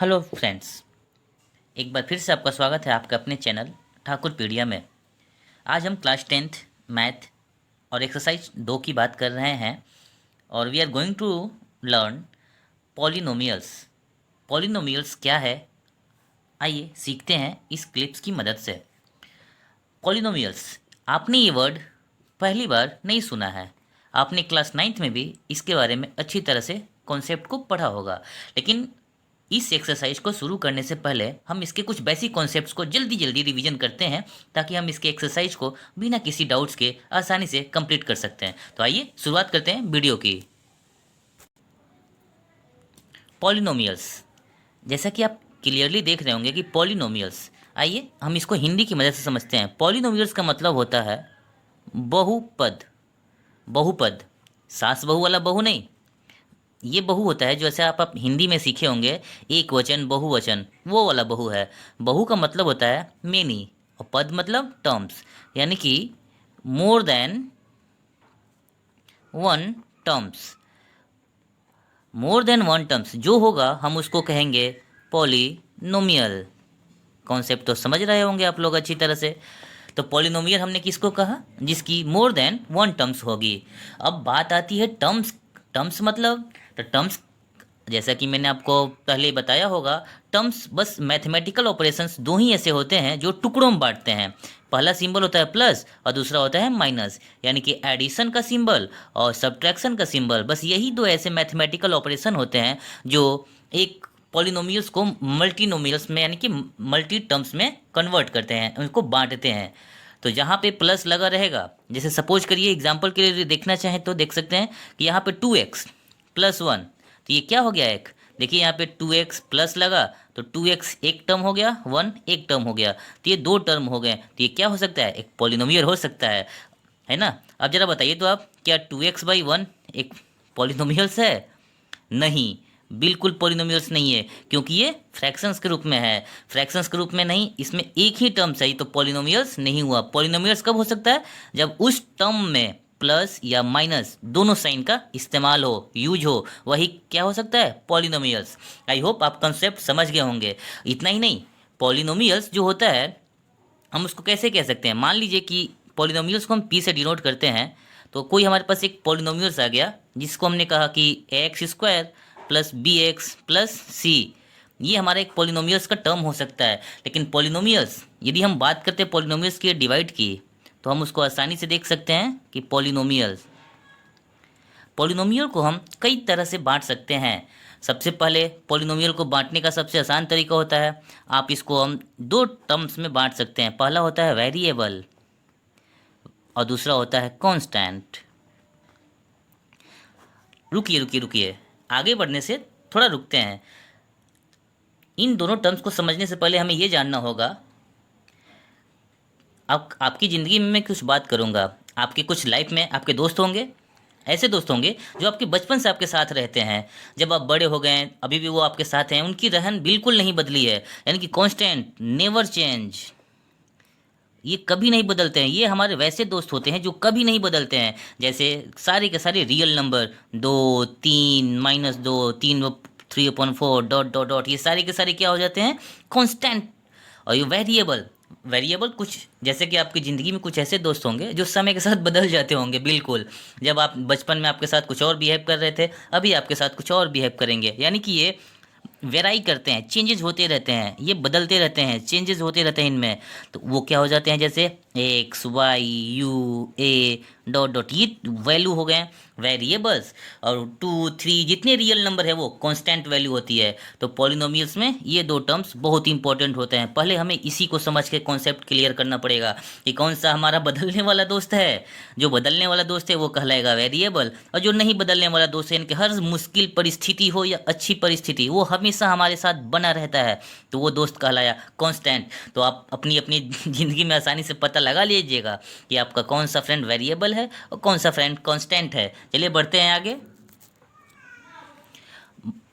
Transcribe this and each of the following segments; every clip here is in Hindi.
हेलो फ्रेंड्स, एक बार फिर से आपका स्वागत है आपके अपने चैनल ठाकुर पीडिया में। आज हम क्लास 10th मैथ और एक्सरसाइज 2 की बात कर रहे हैं और we are going to learn polynomials. Polynomials क्या है, आइए सीखते हैं इस क्लिप्स की मदद से। पॉलिनोमियल्स, आपने ये वर्ड पहली बार नहीं सुना है। आपने क्लास 9th में भी इसके बारे में अच्छी तरह से कॉन्सेप्ट को पढ़ा होगा, लेकिन इस एक्सरसाइज को शुरू करने से पहले हम इसके कुछ बेसिक कॉन्सेप्ट्स को जल्दी जल्दी रिवीजन करते हैं, ताकि हम इसके एक्सरसाइज को बिना किसी डाउट्स के आसानी से कंप्लीट कर सकते हैं। तो आइए शुरुआत करते हैं वीडियो की। पॉलिनोमियल्स, जैसा कि आप क्लियरली देख रहे होंगे कि पॉलिनोमियल्स, आइए हम इसको हिंदी की मदद से समझते हैं। पॉलिनोमियल्स का मतलब होता है बहुपद। बहुपद, सास बहू वाला बहु नहीं, ये बहु होता है जो ऐसे आप हिंदी में सीखे होंगे, एक वचन बहुवचन, वो वाला बहु है। बहु का मतलब होता है मेनी और पद मतलब टर्म्स, यानी कि more than one terms. More than one terms जो होगा हम उसको कहेंगे पॉलिनोमियल। कॉन्सेप्ट तो समझ रहे होंगे आप लोग अच्छी तरह से। तो पॉलिनोमियल हमने किसको कहा, जिसकी मोर देन वन टर्म्स होगी। अब बात आती है टर्म्स। टर्म्स मतलब, तो टर्म्स जैसा कि मैंने आपको पहले ही बताया होगा, टर्म्स बस मैथमेटिकल ऑपरेशंस दो ही ऐसे होते हैं जो टुकड़ों में बांटते हैं। पहला सिंबल होता है प्लस और दूसरा होता है माइनस, यानी कि एडिशन का सिंबल और सब्ट्रैक्शन का सिंबल। बस यही दो ऐसे मैथमेटिकल ऑपरेशन होते हैं जो एक पॉलिनोमियल्स को मल्टीनोमियल्स में, यानी कि मल्टी टर्म्स में कन्वर्ट करते हैं, उनको बांटते हैं। तो जहाँ पे प्लस लगा रहेगा, जैसे सपोज करिए एग्जांपल के लिए देखना चाहें तो देख सकते हैं कि यहाँ पे 2x प्लस 1, तो ये क्या हो गया एक, देखिए यहाँ पे 2x प्लस लगा तो 2x एक टर्म हो गया, 1 एक टर्म हो गया, तो ये दो टर्म हो गए। तो ये क्या हो सकता है, एक पॉलिनोमियल हो सकता है ना। अब जरा बताइए तो आप, क्या 2x/1 एक पॉलिनोमियल्स है? नहीं, बिल्कुल पॉलिनोमियल्स नहीं है, क्योंकि ये फ्रैक्शंस के रूप में है। फ्रैक्शंस के रूप में नहीं, इसमें एक ही टर्म चाहिए, तो पॉलिनोमियल्स नहीं हुआ। पॉलिनोमियल्स कब हो सकता है, जब उस टर्म में प्लस या माइनस दोनों साइन का इस्तेमाल हो, यूज हो, वही क्या हो सकता है, पॉलिनोमियल्स। आई होप आप कंसेप्ट समझ गए होंगे। इतना ही नहीं, पॉलिनोमियल्स जो होता है हम उसको कैसे कह सकते हैं। मान लीजिए कि पॉलिनोमियल्स को हम पी से डिनोट करते हैं, तो कोई हमारे पास एक पॉलिनोमियल्स आ गया जिसको हमने कहा कि x² plus bx plus c, ये हमारा एक पॉलिनोमियल्स का टर्म हो सकता है। लेकिन पॉलिनोमियल्स, यदि हम बात करते हैं पॉलिनोमियल्स की डिवाइड की, तो हम उसको आसानी से देख सकते हैं कि पॉलिनोमियल्स, पॉलिनोमियल को हम कई तरह से बांट सकते हैं। सबसे पहले पॉलिनोमियल को बांटने का सबसे आसान तरीका होता है, आप इसको हम दो टर्म्स में बांट सकते हैं। पहला होता है वेरिएबल और दूसरा होता है कांस्टेंट। रुकिए रुकिए रुकिए, आगे बढ़ने से थोड़ा रुकते हैं। इन दोनों टर्म्स को समझने से पहले हमें यह जानना होगा, आपकी ज़िंदगी में मैं कुछ बात करूँगा, आपके कुछ लाइफ में आपके दोस्त होंगे, ऐसे दोस्त होंगे जो आपके बचपन से आपके साथ रहते हैं। जब आप बड़े हो गए हैं अभी भी वो आपके साथ हैं, उनकी रहन बिल्कुल नहीं बदली है, यानी कि कांस्टेंट, नेवर चेंज, ये कभी नहीं बदलते हैं। ये हमारे वैसे दोस्त होते हैं जो कभी नहीं बदलते हैं। जैसे सारे के सारे real number, 2 3 -2 3 3/4 dot dot dot, ये सारे के सारे क्या हो जाते हैं, कांस्टेंट। और ये वेरिएबल, वेरिएबल कुछ जैसे कि आपकी ज़िंदगी में कुछ ऐसे दोस्त होंगे जो समय के साथ बदल जाते होंगे बिल्कुल। जब आप बचपन में आपके साथ कुछ और बिहेव कर रहे थे, अभी आपके साथ कुछ और बिहेव करेंगे, यानी कि ये वेराई करते हैं, चेंजेस होते रहते हैं, ये बदलते रहते हैं, चेंजेस होते रहते हैं इनमें। तो वो क्या हो जाते हैं, जैसे x why U A dot dot, ये वैल्यू हो गए वेरिएबल्स। और 2 3 जितने रियल नंबर है वो कांस्टेंट वैल्यू होती है। तो पॉलिनोमियल्स में ये दो टर्म्स बहुत इंपॉर्टेंट होते हैं। पहले हमें इसी को समझ के कॉन्सेप्ट क्लियर करना पड़ेगा कि कौन सा हमारा बदलने वाला दोस्त है। जो बदलने वाला दोस्त है वो कहलाएगा वेरिएबल, और जो नहीं बदलने वाला दोस्त है, इनके हर मुश्किल परिस्थिति हो या अच्छी परिस्थिति, वो हमेशा हमारे साथ बना रहता है, तो वो दोस्त कहलाया कांस्टेंट। तो आप अपनी अपनी ज़िंदगी में आसानी से पता लगा लीजिएगा कि आपका कौन सा फ्रेंड वेरिएबल है और कौन सा फ्रेंड कांस्टेंट है। चलिए बढ़ते हैं आगे,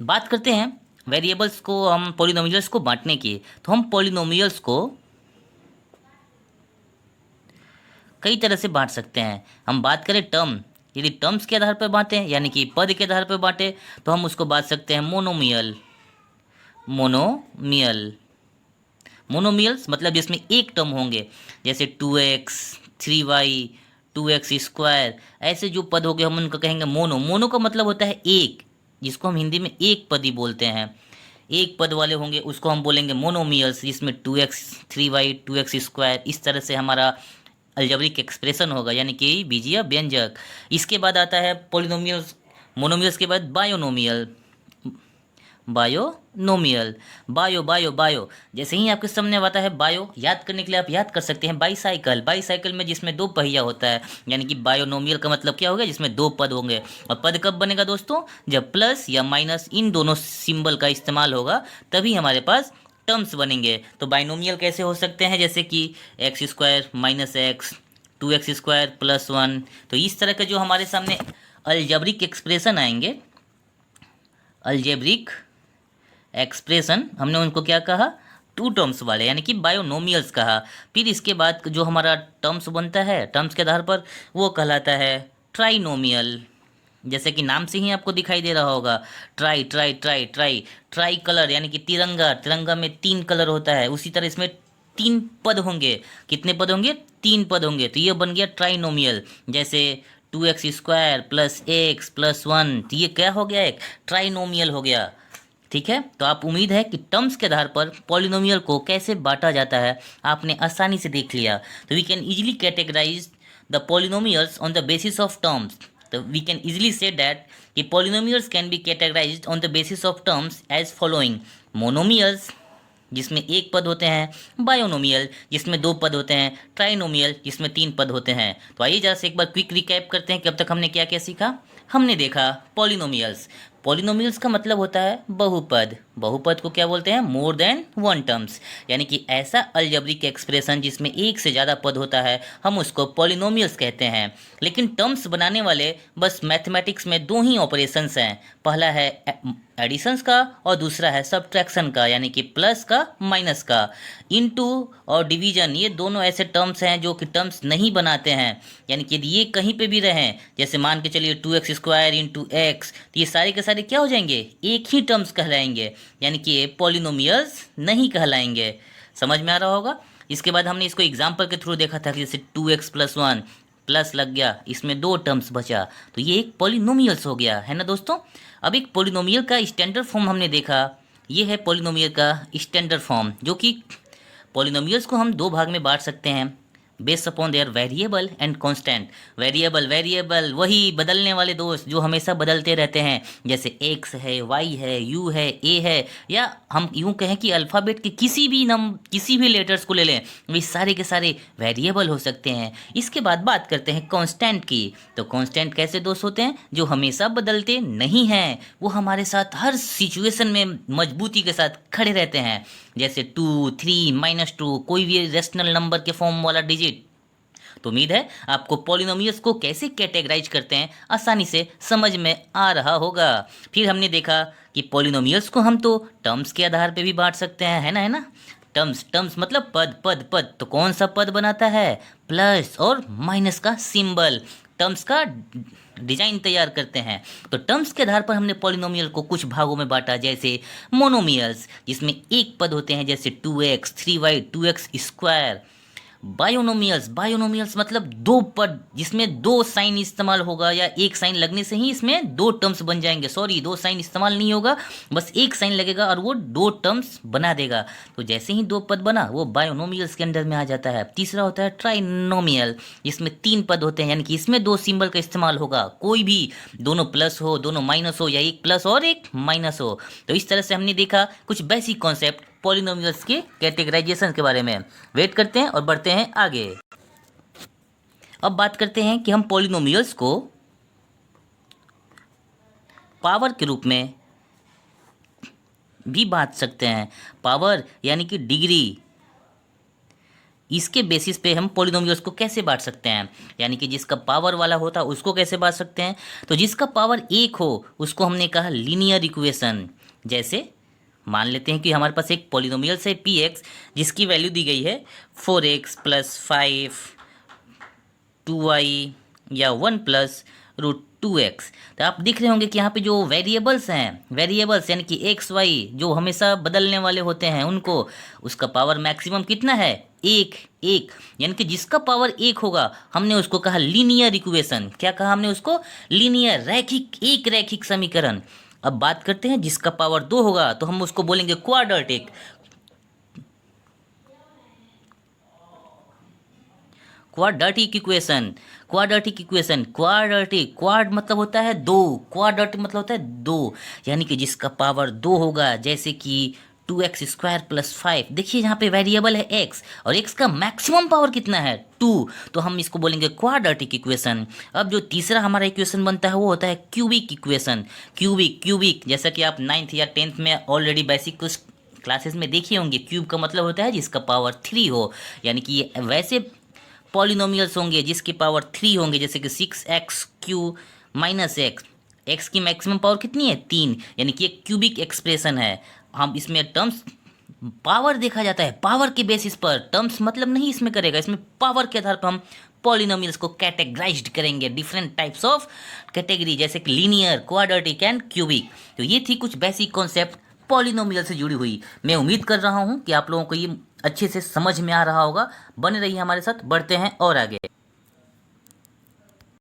बात करते हैं वेरिएबल्स को, हम पॉलिनोमियल्स को बांटने की। तो हम पॉलिनोमियल्स को कई तरह से बांट सकते हैं। हम बात करें टर्म, यदि टर्म्स के आधार पर बांटें, यानी कि पद के आधार पर बांटें, तो हम उसको बांट सकते हैं मोनोमियल, मोनोमियल। मोनोमियल्स मतलब जिसमें एक टर्म होंगे, जैसे 2x 3y 2x², ऐसे जो पद हो गए हम उनको कहेंगे मोनो। मोनो का मतलब होता है एक, जिसको हम हिंदी में एक पद ही बोलते हैं। एक पद वाले होंगे उसको हम बोलेंगे मोनोमियल्स, जिसमें 2x 3y 2x², इस तरह से हमारा अलजेब्रिक एक्सप्रेशन होगा, यानी कि बीजीय व्यंजक। इसके बाद आता है पॉलिनोमियल्स। मोनोमियल्स के बाद binomial. Binomial, bio bio bio, जैसे ही आपके सामने आता है बायो, याद करने के लिए आप याद कर सकते हैं बाईसाइकिल। बाईसाइकिल में जिसमें दो पहिया होता है, यानी कि बायोनोमियल का मतलब क्या होगा, जिसमें दो पद होंगे। और पद कब बनेगा दोस्तों, जब प्लस या माइनस इन दोनों सिंबल का इस्तेमाल होगा, तभी हमारे पास टर्म्स बनेंगे। तो बाइनोमियल कैसे हो सकते हैं, जैसे कि x² minus x, 2x² plus 1। तो इस तरह के जो हमारे सामने अलजेब्रिक एक्सप्रेशन आएंगे, अलजेब्रिक एक्सप्रेशन, हमने उनको क्या कहा, टू टर्म्स वाले, यानी कि बायोनोमियल्स कहा। फिर इसके बाद जो हमारा टर्म्स बनता है, टर्म्स के आधार पर, वो कहलाता है ट्राइनोमियल। जैसे कि नाम से ही आपको दिखाई दे रहा होगा, try try try try, try colour यानी कि तिरंगा, तिरंगा में 3 कलर होता है, उसी तरह इसमें 3 पद होंगे। कितने पद होंगे, 3 पद होंगे, तो ये बन गया ट्राइनोमियल। जैसे 2x² प्लस एक्स प्लस 1, तो ये क्या हो गया, एक ट्राइनोमियल हो गया। ठीक है, तो आप उम्मीद है कि टर्म्स के आधार पर पॉलिनोमियल को कैसे बांटा जाता है आपने आसानी से देख लिया। तो we can easily categorise the polynomials on the basis of terms. तो we can easily say that कि polynomials can be categorised on the basis of terms as following: monomials जिसमें एक पद होते हैं, बायोनोमियल जिसमें 2 पद होते हैं, ट्राइनोमियल जिसमें 3 पद होते हैं। तो आइए जरा से एक बार क्विक रिकैप करते हैं कि अब तक हमने क्या क्या सीखा। हमने देखा पॉलिनोमियल्स। पॉलिनोमियल्स का मतलब होता है बहुपद। बहुपद को क्या बोलते हैं, मोर देन वन टर्म्स, यानी कि ऐसा अलजेब्रिक एक्सप्रेशन जिसमें एक से ज़्यादा पद होता है, हम उसको पॉलिनोमियल्स कहते हैं। लेकिन टर्म्स बनाने वाले बस मैथमेटिक्स में 2 ही ऑपरेशंस हैं, पहला है एडिशंस का और दूसरा है सब्ट्रैक्शन का, यानी कि प्लस का माइनस का। इनटू और डिवीजन, ये दोनों ऐसे टर्म्स हैं जो कि टर्म्स नहीं बनाते हैं, यानी कि ये कहीं पे भी रहें, जैसे मान के चलिए 2x² इंटू एक्स, तो ये सारे के सारे क्या हो जाएंगे, एक ही टर्म्स कहलाएंगे, यानी कि ये पॉलिनोमियल्स नहीं कहलाएंगे। समझ में आ रहा होगा। इसके बाद हमने इसको एग्जाम्पल के थ्रू देखा था कि जैसे 2x प्लस 1 प्लस लग गया, इसमें 2 टर्म्स बचा, तो ये एक पॉलिनोमियल्स हो गया, है ना दोस्तों। अब एक पॉलिनोमियल का स्टैंडर्ड फॉर्म हमने देखा, ये है पॉलिनोमियल का स्टैंडर्ड फॉर्म, जो कि पॉलिनोमियल्स को हम 2 भाग में बांट सकते हैं, based upon their variable and constant. Variable, variable वही बदलने वाले दोस्त जो हमेशा बदलते रहते हैं, जैसे x है, y है, u है, a है, या हम यूँ कहें कि अल्फ़ाबेट के किसी भी लेटर्स को ले लें, वे सारे के सारे वेरिएबल हो सकते हैं। इसके बाद बात करते हैं कांस्टेंट की। तो कांस्टेंट कैसे दोस्त होते हैं, जो हमेशा बदलते नहीं हैं, वो हमारे साथ हर सिचुएशन में मजबूती के साथ खड़े रहते हैं, जैसे 2 3 -2, कोई भी रेशनल नंबर के फॉर्म वाला डिजिट। तो उम्मीद है आपको पॉलिनोमियल्स को कैसे कैटेगराइज करते हैं आसानी से समझ में आ रहा होगा। फिर हमने देखा कि पॉलिनोमियल्स को हम तो टर्म्स के आधार पे भी बांट सकते हैं, है ना। टर्म्स मतलब पद पद पद, तो कौन सा पद बनाता है, प्लस और माइनस का सिंबल टर्म्स का डिजाइन तैयार करते हैं। तो टर्म्स के आधार पर हमने पॉलिनोमियल को कुछ भागों में बांटा, जैसे मोनोमियल्स जिसमें एक पद होते हैं, जैसे 2x 3y 2x²। बायोनोमियल्स मतलब 2 पद जिसमें 2 साइन इस्तेमाल होगा, या एक साइन लगने से ही इसमें 2 टर्म्स बन जाएंगे। सॉरी, 2 साइन इस्तेमाल नहीं होगा, बस एक साइन लगेगा और वो 2 टर्म्स बना देगा। तो जैसे ही 2 पद बना, वो बायोनोमियल्स के अंडर में आ जाता है। तीसरा होता है ट्राइनोमियल, जिसमें 3 पद होते हैं, यानी कि इसमें 2 सिंबल का इस्तेमाल होगा, कोई भी, दोनों प्लस हो, दोनों माइनस हो, या एक प्लस और एक माइनस हो। तो इस तरह से हमने देखा कुछ बेसिक कॉन्सेप्ट पॉलिनोमियल्स के कैटेगराइजेशन के बारे में। वेट करते हैं और बढ़ते हैं आगे। अब बात करते हैं कि हम पॉलिनोमियल्स को पावर के रूप में भी बांट सकते हैं। पावर यानी कि डिग्री, इसके बेसिस पे हम पॉलिनोमियल्स को कैसे बांट सकते हैं, यानी कि जिसका पावर वाला होता है उसको कैसे बांट सकते हैं। तो जिसका पावर 1 हो उसको हमने कहा लीनियर इक्वेशन। जैसे मान लेते हैं कि हमारे पास एक पॉलिनोमियल है px, जिसकी वैल्यू दी गई है 4x + 5 2y या 1 + √2x। तो आप देख रहे होंगे कि यहाँ पे जो वेरिएबल्स हैं, वेरिएबल्स यानी कि एक्स वाई जो हमेशा बदलने वाले होते हैं उनको, उसका पावर मैक्सिमम कितना है, एक। एक यानी कि जिसका पावर एक होगा हमने उसको कहा लीनियर इक्वेशन। क्या कहा हमने उसको, लीनियर, रैखिक, एक रैखिक समीकरण। अब बात करते हैं जिसका पावर दो होगा तो हम उसको बोलेंगे quadratic. Quadratic equation, quadratic equation, quadratic, quad मतलब होता है दो, क्वाड्रेटिक मतलब होता है दो, यानी कि जिसका पावर दो होगा, जैसे कि 2x² + 5। देखिए यहाँ पे वेरिएबल है x और x का मैक्सिमम पावर कितना है, 2, तो हम इसको बोलेंगे क्वाड्रेटिक इक्वेशन। अब जो तीसरा हमारा इक्वेशन बनता है वो होता है क्यूबिक इक्वेशन। क्यूबिक, क्यूबिक जैसा कि आप 9th या 10th में ऑलरेडी बेसिक कुछ क्लासेस में देखे होंगे, क्यूब का मतलब होता है जिसका पावर 3 हो, यानी कि ये वैसे पॉलिनोमियल्स होंगे जिसके पावर 3 होंगे, जैसे कि 6x³ - x। x की मैक्सिमम पावर कितनी है, 3, यानी कि एक क्यूबिक एक्सप्रेशन है। हम इसमें टर्म्स पावर देखा जाता है, पावर के बेसिस पर, टर्म्स मतलब नहीं इसमें करेगा, इसमें पावर के आधार पर हम पॉलिनोमियल्स को कैटेगराइज्ड करेंगे, डिफरेंट टाइप्स ऑफ कैटेगरी, जैसे कि लीनियर, क्वाड्रेटिक एंड क्यूबिक। तो ये थी कुछ बेसिक कॉन्सेप्ट पॉलिनोमियल से जुड़ी हुई। मैं उम्मीद कर रहा हूँ कि आप लोगों को ये अच्छे से समझ में आ रहा होगा। बने रहिए हमारे साथ, बढ़ते हैं और आगे।